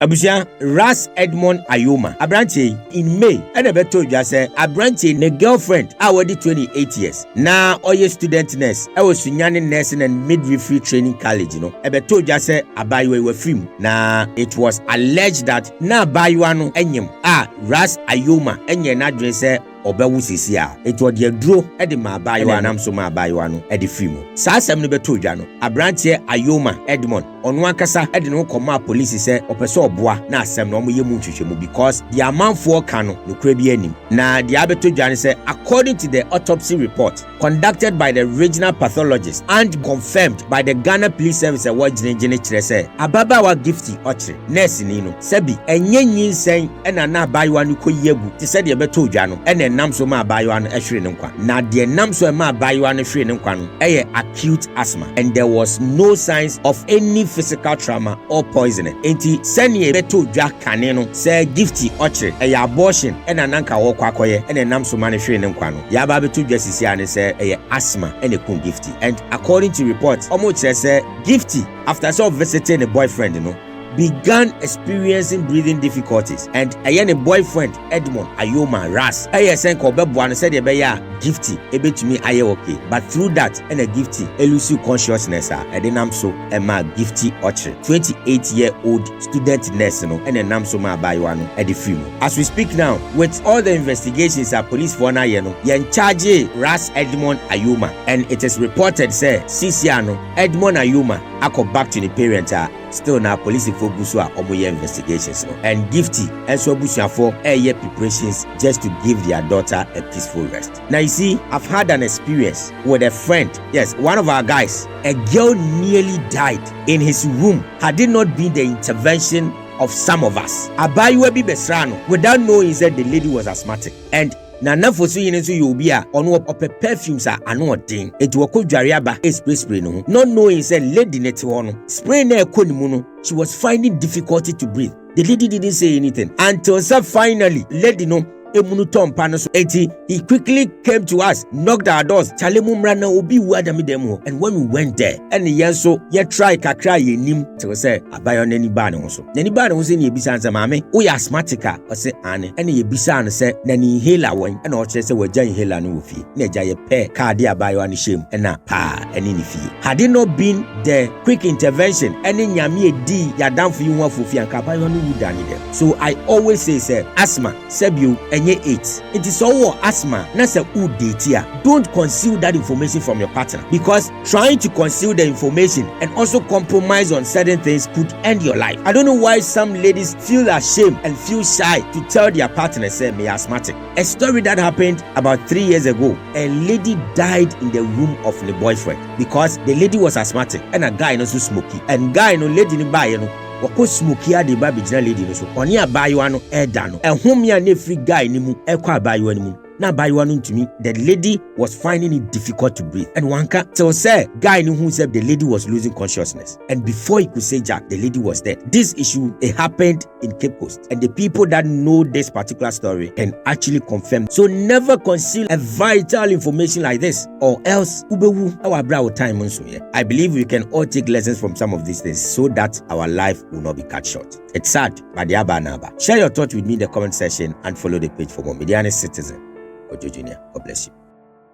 Abusia Ras Edmond Ayoma Abranche in May and a beto say Abranche ne girlfriend already 28 years. Now oye student nurse I was Sunyani nursing and midwifery training college, you know. A beto say abaywe we film. Now it was alleged that na bayuano enyem Ras Ayoma enye na dresse obewu sisia it was the draw e ma baywa nam so ma baywa no e film sa asem no beto dwa no Abranche Ayoma Edmond onu akasa e de no koma police say opese oboa na asem no mo yemu ntwetwemu because the amanfo ka no kura bi anim na the abeto dwa say according to the autopsy report conducted by the regional pathologist and confirmed by the Ghana Police Service award jinjine kire say ababawa Gifty Okyere'S nurse ni no sebi enye nyinsen e na baywa no koyegu ti say the beto dwa no e nam so ma baywa no ehwere ne nkwa na de nam so ma baywa no hwere ne nkwa no acute asthma and there was no signs of any physical trauma or poisoning enti sene beto dwa kane no say Gifty Okyere'S abortion na nanka wo kwakoye nam so ma ne hwere ne nkwa no ya ba beto dwa sisi ane say asthma kun Gifty and according to reports omo kire say Gifty after so visiting a boyfriend began experiencing breathing difficulties and a boyfriend Edmond Ayoma Ras sen ko beboa no said Gifty ebetumi aye okay but through that a Gifty lose consciousness nam so ma Gifty Okyere'S 28-year-old student nurse no nam so ma baywa no e film as we speak now with all the investigations police for na ye no yen charge Ras Edmond Ayoma and it is reported say Sisia no Edmond Ayoma akọ back to the parents still now police focus on omoye investigations and Gifty and so busuafo preparations just to give their daughter a peaceful rest. Now you see, I've had an experience with a friend. Yes, one of our guys, a girl nearly died in his room had it not been the intervention of some of us. Abaywe bi besrano without knowing that the lady was asthmatic and na nafosu yin so yobi a ono op perfumes ano odin eti wokodware aba spray no not knowing say lady net ho no spray na ekonimu no she was finding difficulty to breathe. The lady didn't say anything until finally lady no emunu tompa no so eti he quickly came to us, knocked our doors, chalemu mra na obi wu adami dem ho. And when we went there and yen so ye try kakra ye nim to say abayo nani ba ne ho so nani ba ne ho se ne ebisa nse maame wo ya asthmatic o se ane ene ye bisa no se nani inhaler won ene o kire se wagya inhaler no wo fie na egya ye pe card abayo ani shem ena pa ene ni fie had it not been the quick intervention ene nyame edi ya damfo yi ho afofia nka abayo no wu dani dem. So I always say asthma sebio enye 8 it is all asthma na say udetia don't conceal that information from your partner because trying to conceal the information and also compromise on certain things could end your life. I don't know why some ladies feel ashamed and feel shy to tell their partner say me asthmatic. A story that happened about 3 years ago, a lady died in the room of the boyfriend because the lady was asthmatic and a guy no so smoky and guy no lady ni buy no wako smoky ade ba bigina lady no so oni abaywa no eda no ehomia na free guy ni mu ekwa abaywa ni mu na abaywa no ntumi. The lady was finding it difficult to breathe and wanka till say guy ni who said the lady was losing consciousness and before he could say jack the lady was dead. This issue it happened in Cape Coast and the people that know this particular story can actually confirm. So never conceal a vital information like this or else ubewu our brow time on so yeah. I believe we can all take lessons from some of these things so that our life will not be cut short. It's sad, but share your thoughts with me in the comment section and follow the page for more. Mediana Citizen, Ojo Jr. God bless you.